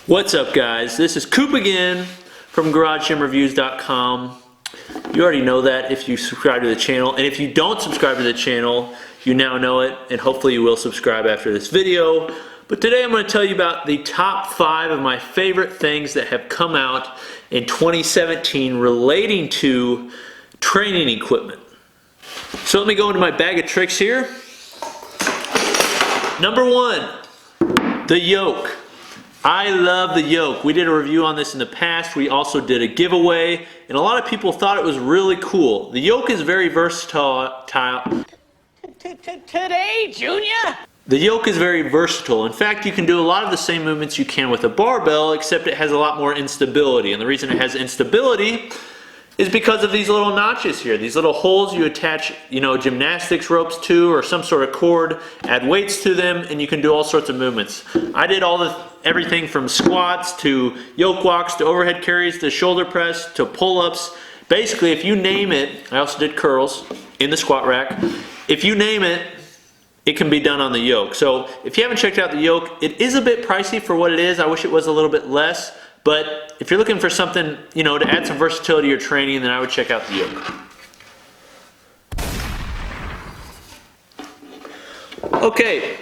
What's up, guys? This is Coop again from GarageGymReviews.com. You already know that if you subscribe to the channel, and if you don't subscribe to the channel, you now know it, and hopefully you will subscribe after this video. But today I'm going to tell you about the top 5 of my favorite things that have come out in 2017 relating to training equipment. So let me go into my bag of tricks here. Number 1, the Yoak. I love the Yoak. We did a review on this in the past. We also did a giveaway, and a lot of people thought it was really cool. The Yoak is very versatile. Today, Junior? The Yoak is very versatile. In fact, you can do a lot of the same movements you can with a barbell, except it has a lot more instability. And the reason it has instability is because of these little notches here. These little holes you attach, gymnastics ropes to, or some sort of cord, add weights to them, and you can do all sorts of movements. I did everything from squats to yoke walks to overhead carries to shoulder press to pull-ups. Basically, if you name it, I also did curls in the squat rack. If you name it, it can be done on the Yoak. So if you haven't checked out the Yoak, it is a bit pricey for what it is. I wish it was a little bit less. But if you're looking for something, to add some versatility to your training, then I would check out the Yoak. Okay,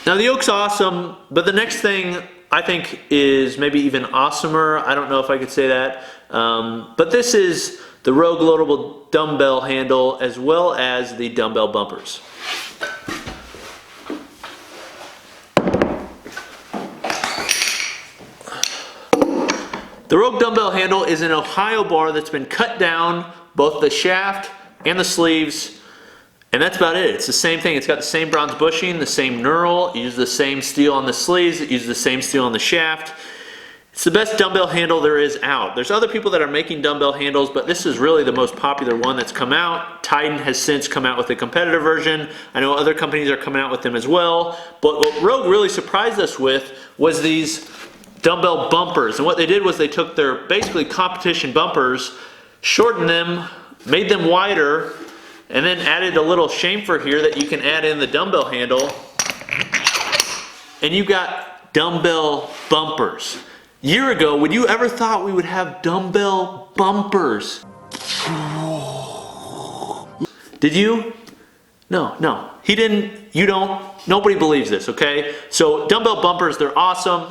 now the Yoak's awesome, but the next thing I think is maybe even awesomer. I don't know if I could say that. But this is the Rogue loadable dumbbell handle as well as the dumbbell bumpers. The Rogue dumbbell handle is an Ohio bar that's been cut down, both the shaft and the sleeves, and that's about it. It's the same thing. It's got the same bronze bushing, the same knurl. It uses the same steel on the sleeves. It uses the same steel on the shaft. It's the best dumbbell handle there is out. There's other people that are making dumbbell handles, but this is really the most popular one that's come out. Titan has since come out with a competitive version. I know other companies are coming out with them as well, but what Rogue really surprised us with was these dumbbell bumpers. And what they did was they took their basically competition bumpers, shortened them, made them wider, and then added a little chamfer here that you can add in the dumbbell handle, and you got dumbbell bumpers. A year ago, would you ever thought we would have dumbbell bumpers? Did you? No. He didn't, you don't, nobody believes this, okay? So dumbbell bumpers, they're awesome.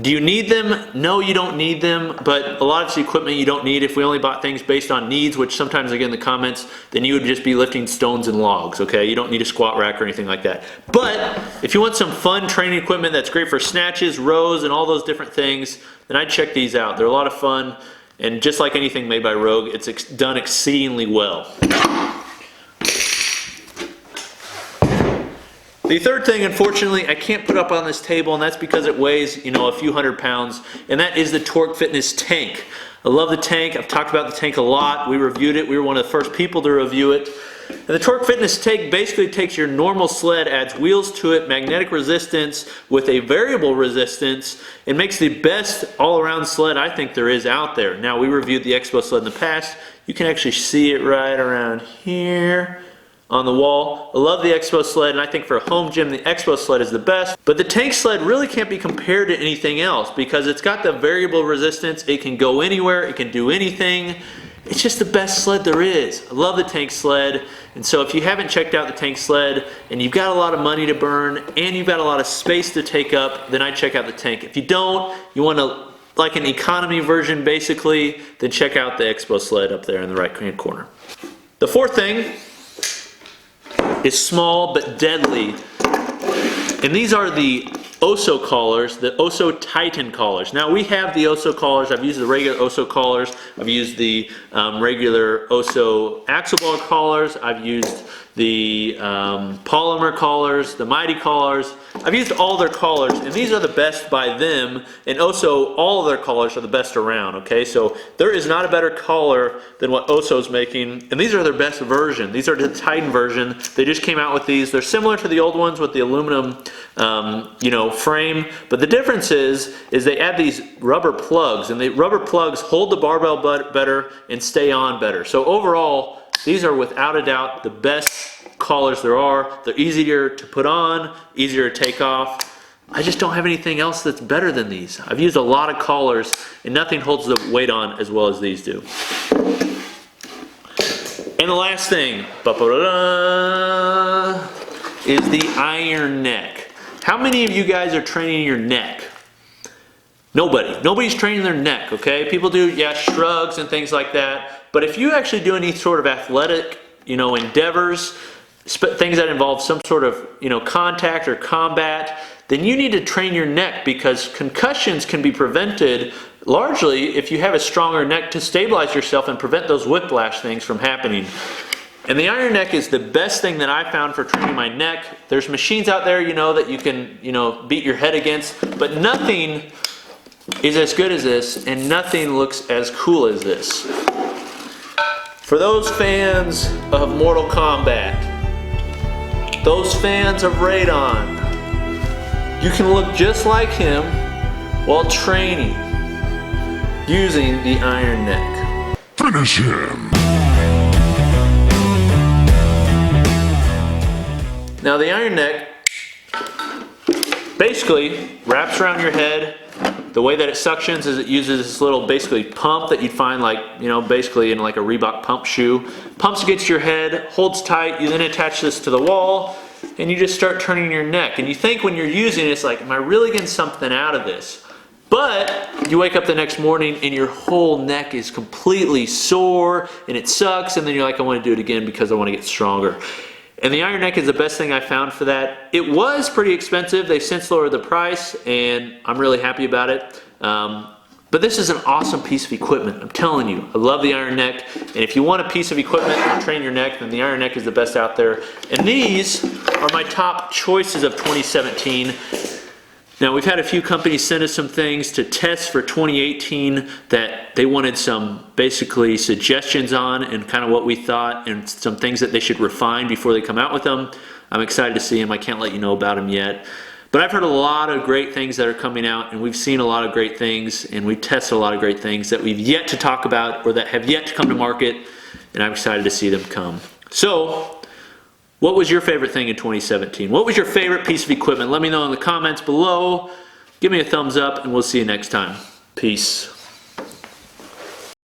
Do you need them? No, you don't need them, but a lot of this equipment you don't need. If we only bought things based on needs, which sometimes I get in the comments, then you would just be lifting stones and logs, okay? You don't need a squat rack or anything like that. But if you want some fun training equipment that's great for snatches, rows, and all those different things, then I'd check these out. They're a lot of fun, and just like anything made by Rogue, it's done exceedingly well. The third thing, unfortunately, I can't put up on this table, and that's because it weighs, a few hundred pounds, and that is the Torque Fitness tank. I love the tank. I've talked about the tank a lot. We reviewed it. We were one of the first people to review it. And the Torque Fitness tank basically takes your normal sled, adds wheels to it, magnetic resistance with a variable resistance, and makes the best all-around sled I think there is out there. Now, we reviewed the Expo sled in the past. You can actually see it right around here on the wall. I love the Expo sled, and I think for a home gym, the Expo sled is the best. But the tank sled really can't be compared to anything else because it's got the variable resistance. It can go anywhere. It can do anything. It's just the best sled there is. I love the tank sled. And so if you haven't checked out the tank sled and you've got a lot of money to burn and you've got a lot of space to take up, then I'd check out the tank. If you don't, you want to like an economy version basically, then check out the Expo sled up there in the right hand corner. The fourth thing is small but deadly, and these are the OSO collars, the OSO Titan Collars. Now we have the OSO collars. I've used the regular OSO collars. I've used the regular OSO axle bar collars. I've used the polymer collars, the Mighty collars. I've used all their collars, and these are the best by them, and OSO, all of their collars are the best around, okay? So there is not a better collar than what OSO's making, and these are their best version. These are the Titan version. They just came out with these. They're similar to the old ones with the aluminum, frame, but the difference is they add these rubber plugs, and the rubber plugs hold the barbell better and stay on better. So overall, these are without a doubt the best collars there are. They're easier to put on, easier to take off. I just don't have anything else that's better than these. I've used a lot of collars and nothing holds the weight on as well as these do. And the last thing is the iron neck. How many of you guys are training your neck? Nobody. Nobody's training their neck, okay? People do, yeah, shrugs and things like that. But if you actually do any sort of athletic, endeavors, things that involve some sort of, contact or combat, then you need to train your neck, because concussions can be prevented largely if you have a stronger neck to stabilize yourself and prevent those whiplash things from happening. And the iron neck is the best thing that I found for training my neck. There's machines out there, that you can, beat your head against, but nothing is as good as this, and nothing looks as cool as this. For those fans of Mortal Kombat, those fans of Radon, you can look just like him while training using the iron neck. Finish him! Now the iron neck basically wraps around your head. The way that it suctions is it uses this little basically pump that you'd find basically in like a Reebok pump shoe. Pumps against your head, holds tight, you then attach this to the wall, and you just start turning your neck. And you think when you're using it, it's like, am I really getting something out of this? But you wake up the next morning and your whole neck is completely sore and it sucks, and then you're like, I want to do it again because I want to get stronger. And the iron neck is the best thing I found for that. It was pretty expensive. They've since lowered the price, and I'm really happy about it. But this is an awesome piece of equipment. I'm telling you, I love the iron neck. And if you want a piece of equipment to train your neck, then the iron neck is the best out there. And these are my top choices of 2017. Now, we've had a few companies send us some things to test for 2018 that they wanted some basically suggestions on and kind of what we thought and some things that they should refine before they come out with them. I'm excited to see them. I can't let you know about them yet. But I've heard a lot of great things that are coming out, and we've seen a lot of great things, and we've tested a lot of great things that we've yet to talk about or that have yet to come to market, and I'm excited to see them come. So, what was your favorite thing in 2017? What was your favorite piece of equipment? Let me know in the comments below. Give me a thumbs up, and we'll see you next time. Peace.